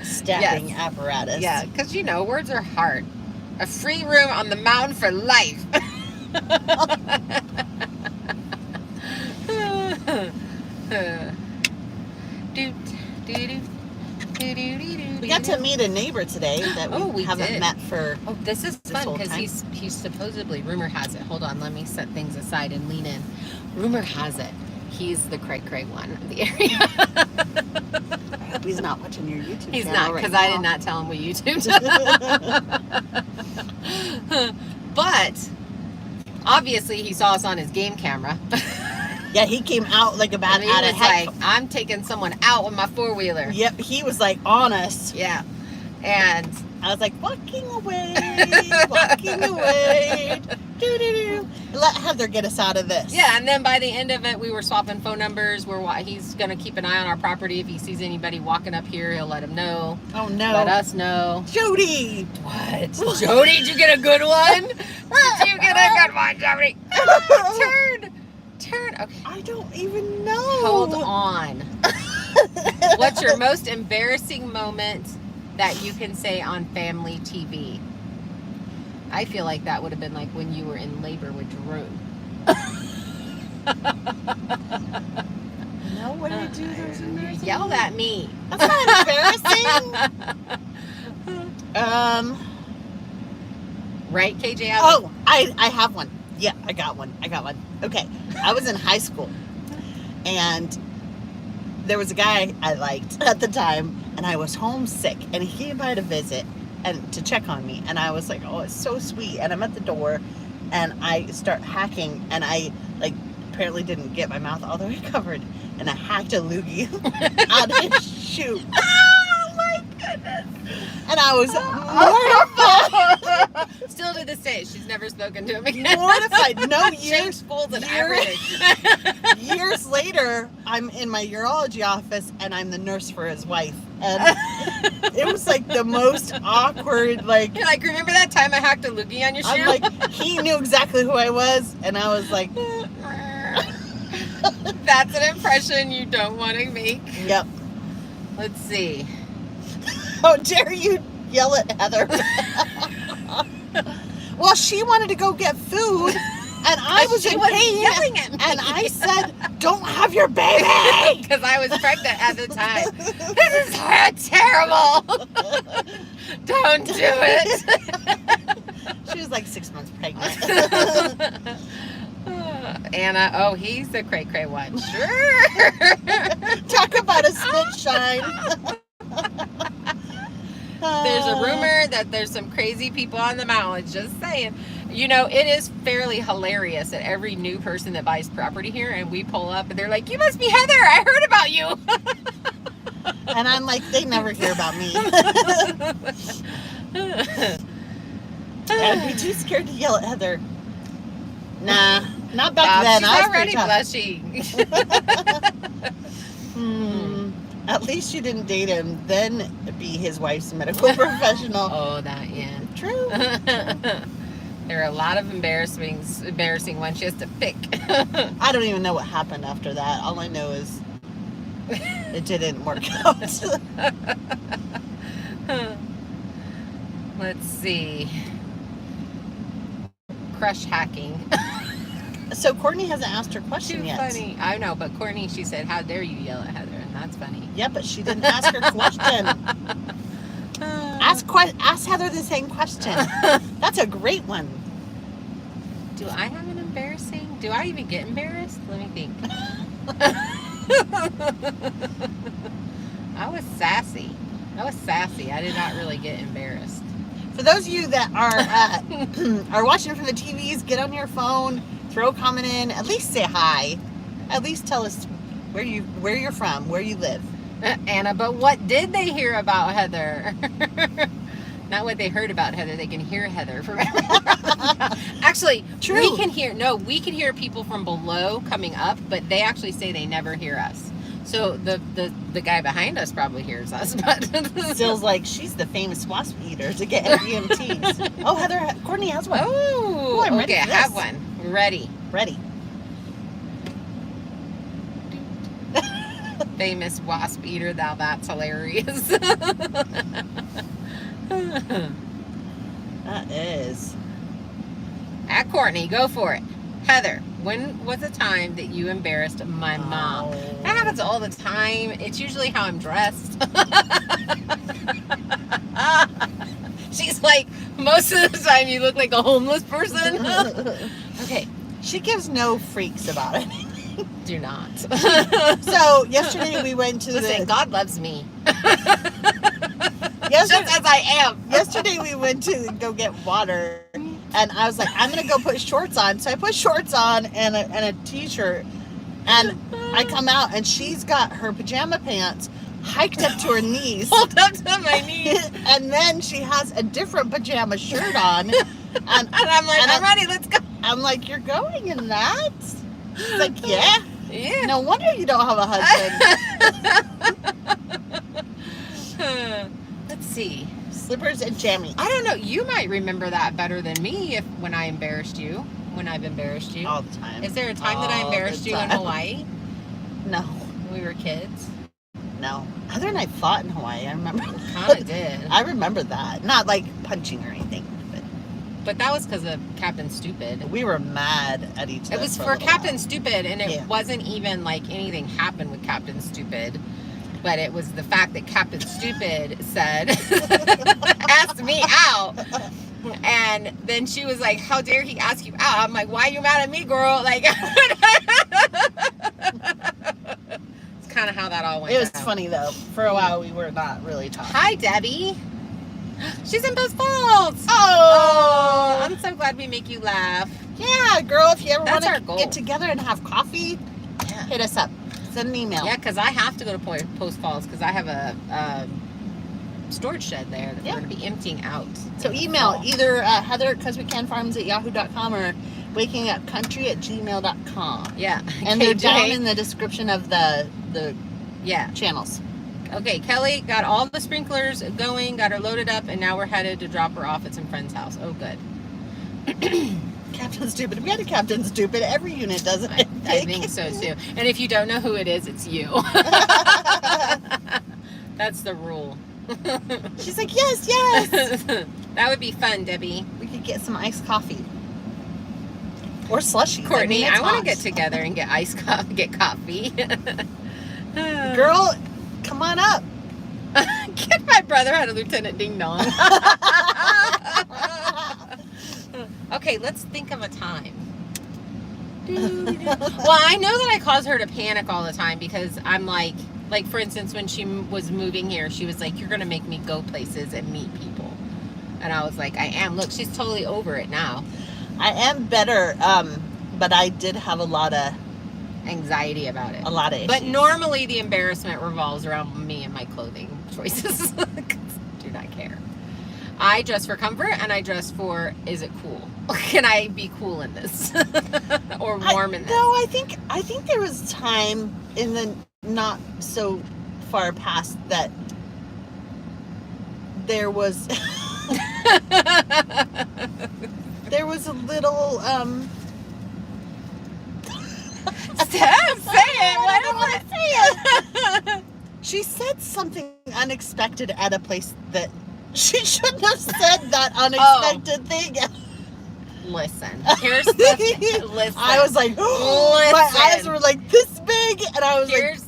Stabbing apparatus. Yeah, because, you know, words are hard. A free room on the mountain for life. We got to meet a neighbor today that we haven't met for. Oh, this is fun because time. he's supposedly, rumor has it. Hold on, let me set things aside and lean in. Rumor has it he's the cray one of the area. I hope he's not watching your YouTube He's channel not, because right I did not tell him we YouTubed. But obviously he saw us on his game camera. Yeah, he came out like about and he out of was heck. like, I'm taking someone out with my four-wheeler. Yep, he was like on us. Yeah. And I was like, walking away. Doo-doo-doo. let Heather get us out of this. Yeah, and then by the end of it, we were swapping phone numbers. He's going to keep an eye on our property. If he sees anybody walking up here, he'll let him know. Oh, no. Let us know. Jody! What? Jody, did you get a good one? Did you get a good one, Jody? Turn. Okay. I don't even know. Hold on. What's your most embarrassing moment that you can say on family TV? I feel like that would have been like when you were in labor with Drew. No, what did I do? That was embarrassing. Yelled at me. That's not embarrassing. Right, KJ? Oh, I have one. Yeah, I got one. Okay. I was in high school, and there was a guy I liked at the time, and I was homesick, and he came by to visit and to check on me, and I was like, oh, it's so sweet. And I'm at the door, and I start hacking, and I apparently didn't get my mouth all the way covered, and I hacked a loogie out of his shoe. Oh my goodness! And I was mortified. Still to this day, she's never spoken to him again. Mortified. No, Changed schools and everything. Years later, I'm in my urology office, and I'm the nurse for his wife. And it was like the most awkward, You're like, remember that time I hacked a loogie on your shoe? I'm like, he knew exactly who I was, and I was like, that's an impression you don't want to make. yep. Let's see. How dare you yell at Heather? Well, she wanted to go get food, and I was in pain, yelling at me. and I said, don't have your baby! Because I was pregnant at the time. This is terrible. Don't do it. She was like 6 months pregnant. Anna, oh, he's the cray-cray one. Sure. Talk about a spit shine. There's a rumor that there's some crazy people on the mountain. Just saying. You know, it is fairly hilarious that every new person that buys property here, and we pull up, and they're like, you must be Heather. I heard about you. And I'm like, they never hear about me. I'd be too scared to yell at Heather. Nah, not back then. She's I was already pretty blushing. At least you didn't date him, then be his wife's medical professional. Oh, that, yeah. True. There are a lot of embarrassing ones. She has to pick. I don't even know what happened after that. All I know is it didn't work out. Let's see. Crush hacking. So Courtney hasn't asked her question Too yet. funny. I know, but Courtney, she said, how dare you yell at Heather? And that's funny. Yeah, but she didn't ask her question. Ask Heather the same question. That's a great one. Do I have an embarrassing? Do I even get embarrassed? Let me think. I was sassy. I did not really get embarrassed. For those of you that are watching from the TVs, get on your phone, throw a comment in, at least say hi. At least tell us where you're from, where you live. Anna, but what did they hear about Heather? Not what they heard about Heather. They can hear Heather from Actually, True. we can hear people from below coming up, but they actually say they never hear us. So the guy behind us probably hears us, but Still's like, she's the famous wasp eater to get EMTs. Oh, Courtney has one. Oh, I'm ready okay, for I have this. one. Ready. Famous wasp eater, that's hilarious. That is. At Courtney, go for it. Heather, when was the time that you embarrassed my mom? Oh. That happens all the time. It's usually how I'm dressed. She's like, most of the time you look like a homeless person. Okay. She gives no freaks about it. Do not. So yesterday we went to Listen, God loves me. Yesterday, Just as I am. yesterday we went to go get water, and I was like, I'm gonna go put shorts on. So I put shorts on and a t-shirt, and I come out and she's got her pajama pants hiked up to her knees. Hold up to my knees. And then she has a different pajama shirt on. And I'm like, I'm ready, let's go. I'm like, you're going in that? She's like, yeah. Yeah. No wonder you don't have a husband. Let's see. Slippers and jammies. I don't know. You might remember that better than me when I've embarrassed you. All the time. Is there a time that I embarrassed you in Hawaii? No. When we were kids? No. Heather and I fought in Hawaii. I remember. Kind of did. I remember that. Not like punching or anything. But that was because of Captain Stupid. We were mad at each other. It was for Captain Stupid, and it wasn't even like anything happened with Captain Stupid. But it was the fact that Captain Stupid said, asked me out. And then she was like, how dare he ask you out? I'm like, why are you mad at me, girl? Like, it's kind of how that all went. It was funny, though. For a while, we were not really talking. Hi, Debbie. She's in Post Falls. Oh, I'm so glad we make you laugh. Yeah, girl, if you ever want That's to our goal. get together and have coffee, hit us up. Send an email. Yeah, because I have to go to Post Falls because I have a storage shed there that we're going to be emptying out. So email either Heather @yahoo.com or wakingupcountry@gmail.com. Yeah. And they're down in the description of the channels. Okay, Kelly got all the sprinklers going, got her loaded up, and now we're headed to drop her off at some friend's house. Oh, good. Captain Stupid. We had a Captain Stupid. Every unit does it. I think so, too. And if you don't know who it is, it's you. That's the rule. She's like, yes, yes. That would be fun, Debbie. We could get some iced coffee. Or slushies. Courtney, I want to get together and get iced coffee, get coffee. Girl, come on up. Get my brother out of Lieutenant Ding Dong. Okay, let's think of a time. Well, I know that I cause her to panic all the time because I'm like for instance, when she was moving here, she was like, you're going to make me go places and meet people. And I was like, I am. Look, she's totally over it now. I am better, but I did have a lot of anxiety about it. A lot of issues. But normally the embarrassment revolves around me and my clothing choices. Do not care. I dress for comfort and I dress for, is it cool? Can I be cool in this? Or warm in this? No, I think there was time in the not so far past that there was there was a little Stop, say it. Why don't I say it? She said something unexpected at a place that she shouldn't have said that unexpected thing. Listen, here's the listen. I was like, my eyes were like this big, and I was like, here's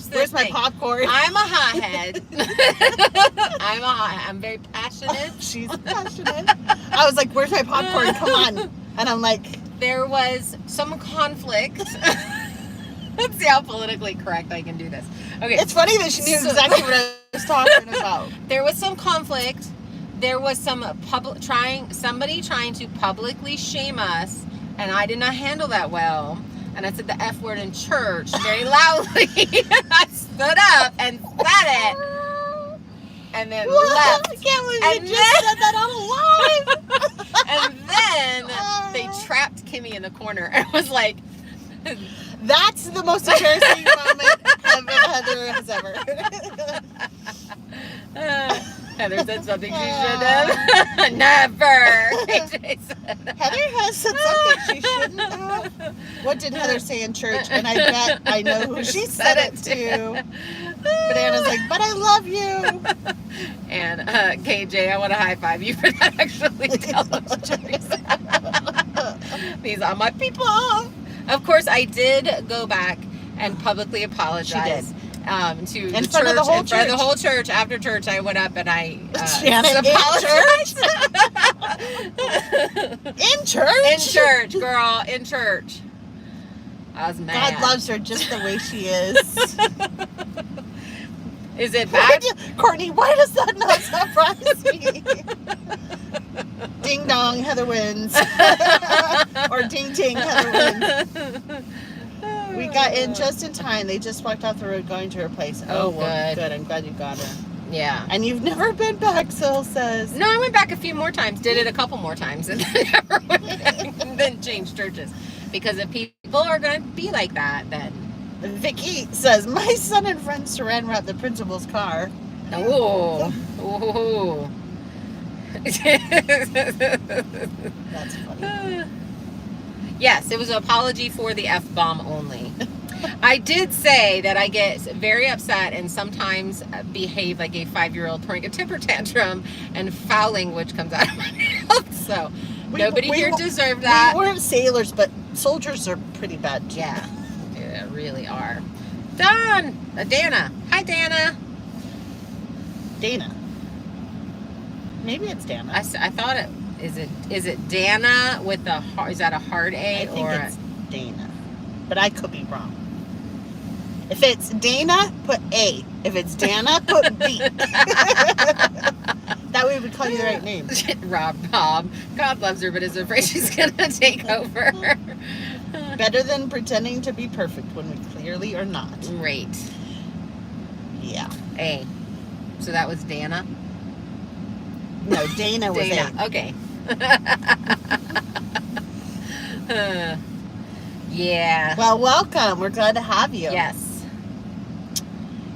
where's my popcorn? I'm a hothead. I'm very passionate. She's passionate. I was like, where's my popcorn? Come on. And I'm like, there was some conflict. Let's see how politically correct I can do this. Okay. It's funny that she knew exactly what I was talking about. There was some conflict. There was some somebody trying to publicly shame us, and I did not handle that well. And I said the F word in church very loudly. I stood up and said it, and then left. I can't believe you just said that on live. And then they trapped Kimmy in the corner and was like, that's the most embarrassing moment Heather has ever. Heather said something she should have. Never. Heather has said something she shouldn't have. What did Heather say in church? And I bet I know who she said it to. But Anna's like, but I love you. And KJ, I want to high five you for that actually telling stories. These are my people. Of course, I did go back and publicly apologize. She did. To in the front church, of the whole in front of the whole church. After church, I went up and I apologized. In church? In church, girl. In church. I was mad. God loves her just the way she is. Is it bad? Courtney, why does that not surprise me? Ding dong, Heather wins. Or ding ding, Heather wins. We got in just in time. They just walked off the road going to her place. Oh, well, good. I'm glad you got her. Yeah. And you've never been back, Sil says. No, I went back a few more times. Did it a couple more times. And then never went back. And then change churches. Because if people are going to be like that, then... Vicky says, my son and friends saran wrap the principal's car. Oh. Oh. That's funny. Yes, it was an apology for the F-bomb only. I did say that I get very upset and sometimes behave like a 5-year-old throwing a temper tantrum and foul language comes out of my mouth. So nobody here deserved that. We weren't sailors, but soldiers are pretty bad too. Yeah, they really are. Dana. Hi, Dana. Dana. Maybe it's Dana. I thought it is it Dana with the is that a hard A I think or it's Dana, but I could be wrong. If it's Dana, put A. If it's Dana, put B. That way we call you the right name. Bob. God loves her, but is afraid she's gonna take over. Better than pretending to be perfect when we clearly are not. Right. Yeah. A. So that was Dana. No, Dana was Dana. A. Okay. Yeah. Well, welcome. We're glad to have you. Yes.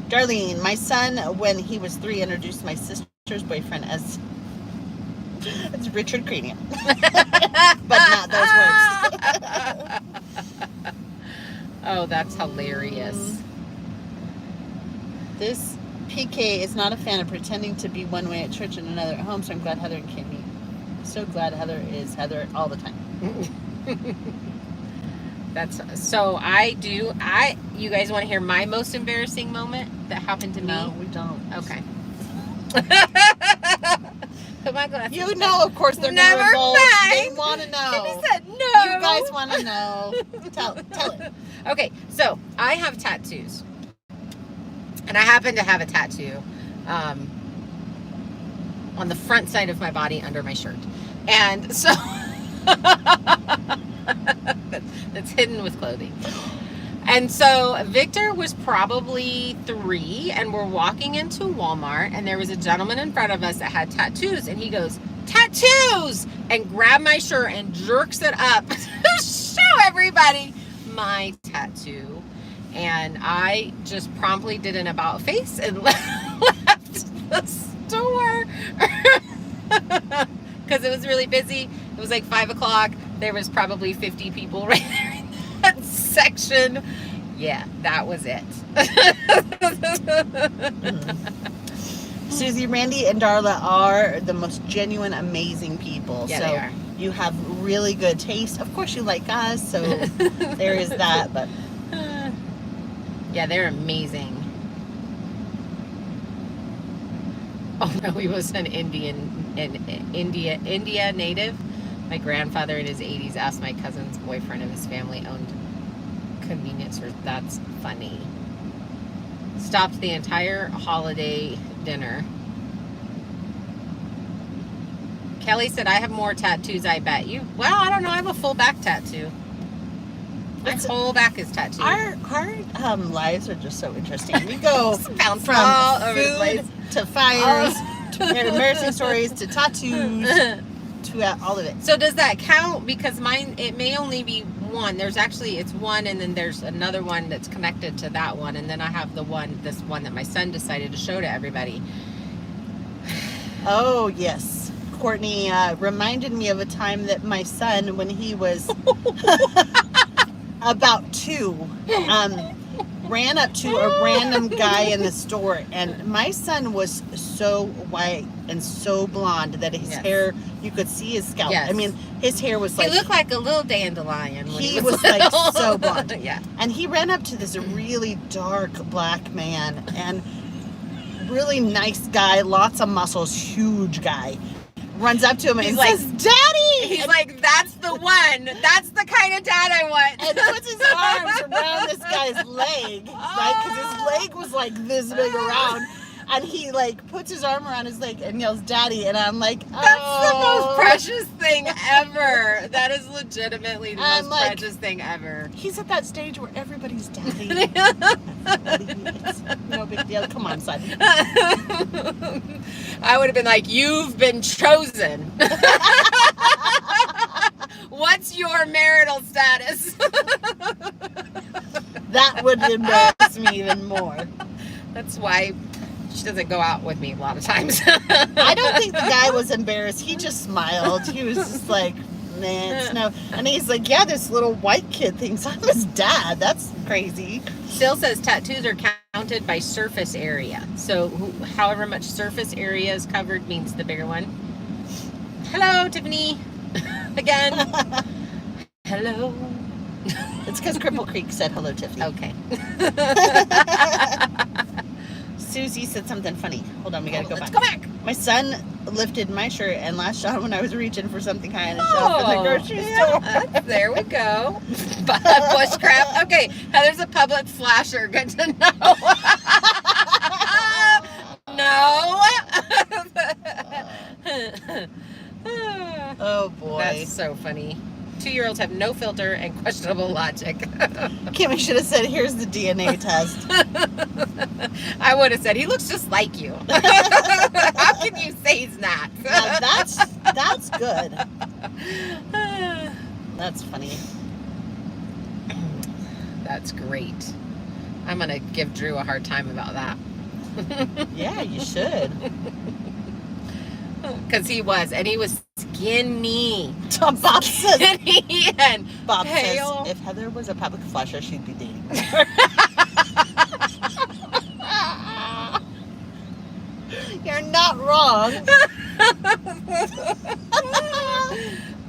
Darlene, my son, when he was 3, introduced my sister's boyfriend as Richard Cranium. But not those words. Oh, that's hilarious. This PK is not a fan of pretending to be one way at church and another at home, so I'm glad Heather and Kimmy. So glad Heather is Heather all the time. That's so you guys want to hear my most embarrassing moment that happened to me? No, we don't. Okay. Put my glasses You back. know, of course, they're Never never involved. They mind. want to know. Kimmy said no. You guys want to know. Tell it. Okay, so I have tattoos. And I happen to have a tattoo on the front side of my body under my shirt. And so that's hidden with clothing. And so Victor was probably 3 and we're walking into Walmart and there was a gentleman in front of us that had tattoos and he goes, "Tattoos!" and grabbed my shirt and jerks it up to show everybody my tattoo. And I just promptly did an about face and left the store because it was really busy. It was like 5 o'clock. There was probably 50 people right there in that section. Yeah, that was it. Susie, Randy, and Darla are the most genuine, amazing people. Yeah, so they are. You have really good taste. Of course, you like us, so there is that. But yeah, they're amazing. Oh no, he was an India native. My grandfather in his 80s asked my cousin's boyfriend if his family owned convenience stores. That's funny. Stopped the entire holiday dinner. Kelly said, "I have more tattoos, I bet you." Well, I don't know. I have a full back tattoo. My whole back is tattooed. our lives are just so interesting. We go Bounce from all over the place. food to fires to embarrassing stories to tattoos to all of it. So does that count? Because mine, it may only be one. It's one, and then there's another one that's connected to that one, and then I have this one that my son decided to show to everybody. Oh, yes. Courtney reminded me of a time that my son, when he was about 2, ran up to a random guy in the store, and my son was so white and so blonde that his hair, you could see his scalp. Yes. I mean, his hair was like... He looked like a little dandelion when He was like little. so blonde. Yeah. And he ran up to this really dark black man, and really nice guy, lots of muscles, huge guy. Runs up to him and He's says, "Daddy!" He's and, like, "That's the one. That's the kind of dad I want." and puts his arms around this guy's leg, right? Because his leg was like this big around. And he like puts his arm around his leg and yells, "Daddy!" And I'm like, "Oh." That's the most precious thing ever. That is legitimately the I'm most like, precious thing ever. He's at that stage where everybody's daddy. It's no big deal. Come on, son. I would have been like, "You've been chosen." What's your marital status? That would embarrass me even more. That's why she doesn't go out with me a lot of times. I don't think the guy was embarrassed. He just smiled. He was just like, man, it's no. And he's like, yeah, this little white kid thinks I'm his dad. That's crazy. Still says tattoos are counted by surface area. So however much surface area is covered means the bigger one. Hello, Tiffany. Again. Hello. It's because Cripple Creek said hello, Tiffany. Okay. Susie said something funny. Hold on, we gotta go Let's back. go back. My son lifted my shirt and lashed out when I was reaching for something high on a shelf in the grocery store. There we go. Bushcraft. Okay, Heather's a public flasher. Good to know. No. Oh boy. That's so funny. 2-year-olds have no filter and questionable logic. Kimmy should have said, here's the DNA test. I would have said, he looks just like you. How can you say he's not? Now that's good. That's funny. That's great. I'm going to give Drew a hard time about that. Yeah, you should. Because he was skinny. Bob says, Skinny and Bob pale. says, if Heather was a public flusher, she'd be dating. You're not wrong.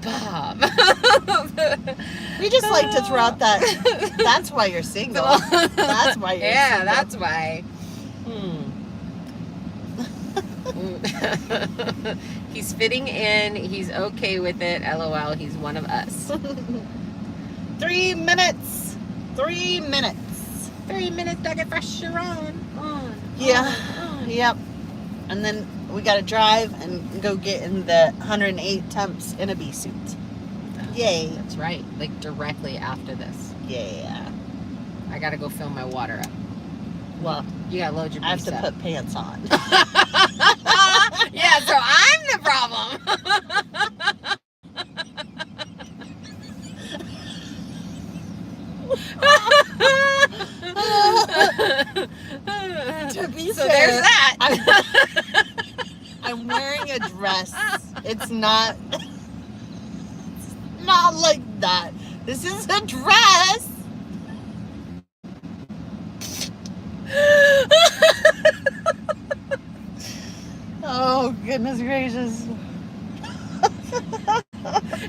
Bob. We just like to throw out that. That's why you're single. That's why you're Yeah, single. that's why. He's fitting in. He's okay with it. LOL. He's one of us. 3 minutes. 3 minutes. 3 minutes to get fresher on. Yeah. Yep. And then we got to drive and go get in the 108 temps in a bee suit. Yay. That's right. Like directly after this. Yeah. I got to go fill my water up. Well, You got to load your I have beast to up. put pants on. Yeah, so I'm the problem. To be So fair, there's that. I'm wearing a dress. It's not like that. This is a dress. Oh goodness gracious. You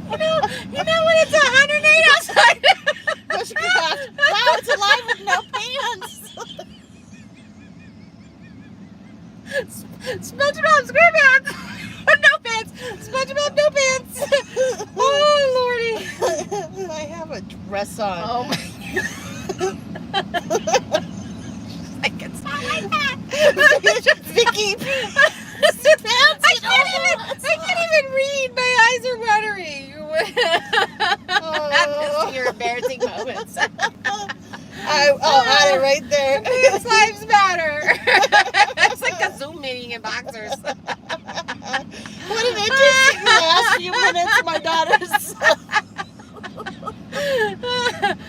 know when it's 108 outside? Bushcraft. Wow, it's alive with no pants. SpongeBob SquarePants. No pants. SpongeBob no pants. Oh lordy. I have a dress on. Oh my. Like it's not like that. Vicky. I can't even read. My eyes are watery. That's your embarrassing moments. I'll add it right there. Men's lives matter. It's like a Zoom meeting in boxers. What an interesting last few minutes, my daughters.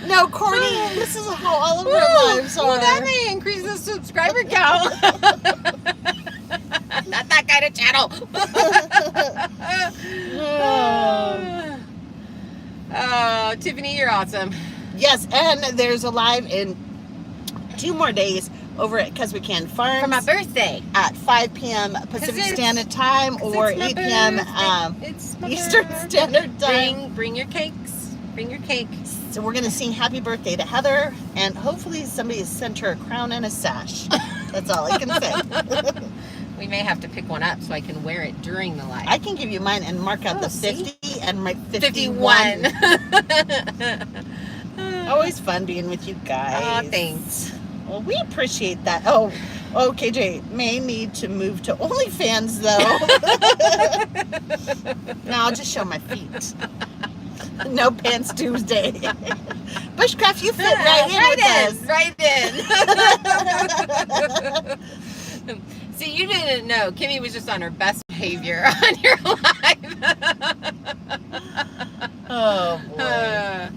No, Courtney, this is how all of our lives are. Well, that may increase the subscriber count. Not that kind of channel. Oh, Tiffany, you're awesome. Yes, and there's a live in 2 more days over at Cause We Can Farms For my birthday. at 5 p.m. Pacific it's- Standard Time or It's my 8 p.m. birthday. It's my Eastern birthday. Standard Time. Bring your cakes. Bring your cake. So we're going to sing happy birthday to Heather, and hopefully somebody has sent her a crown and a sash. That's all I can say. We may have to pick one up so I can wear it during the live. I can give you mine and mark out Oh, the see? 50 and write 51. 51. Always fun being with you guys. Aw, thanks. Well, we appreciate that. Oh, KJ may need to move to OnlyFans though. Now I'll just show my feet. No pants Tuesday. Bushcraft, you fit right in with us. Right in. See, you didn't know. Kimmy was just on her best behavior on your live. Oh boy.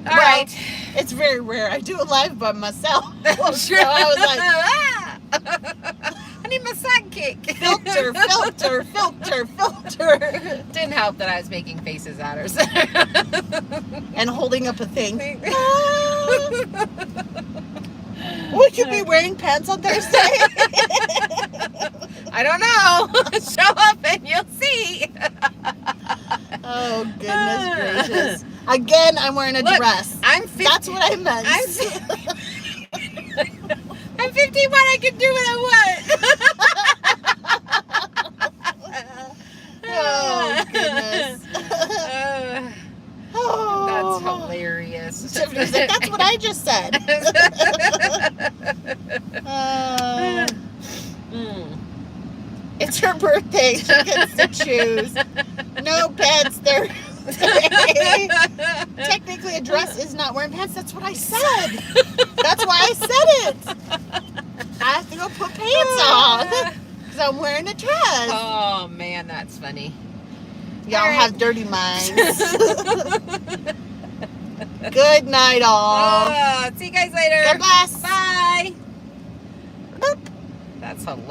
All right. It's very rare. I do it live by myself. Sure. So I was like, I need my sidekick. filter, filter, filter, filter. Didn't help that I was making faces at her. So. And holding up a thing. Would you be wearing pants on Thursday? I don't know. Show up and you'll see. Oh, goodness gracious. Again, I'm wearing a Look, dress. I'm 50, That's what I meant. I'm 51. I can do what I Oh, goodness. want. Oh. That's hilarious. Tiffany's like, that's what I just said. It's her birthday. She gets to choose. No pants Thursday. Technically, a dress is not wearing pants. That's what I said. That's why I said it. I have to go put pants on because I'm wearing a dress. Oh, man, that's funny. Y'all All right. have dirty minds. Good night, all. See you guys later. God bless. Bye. That's hilarious.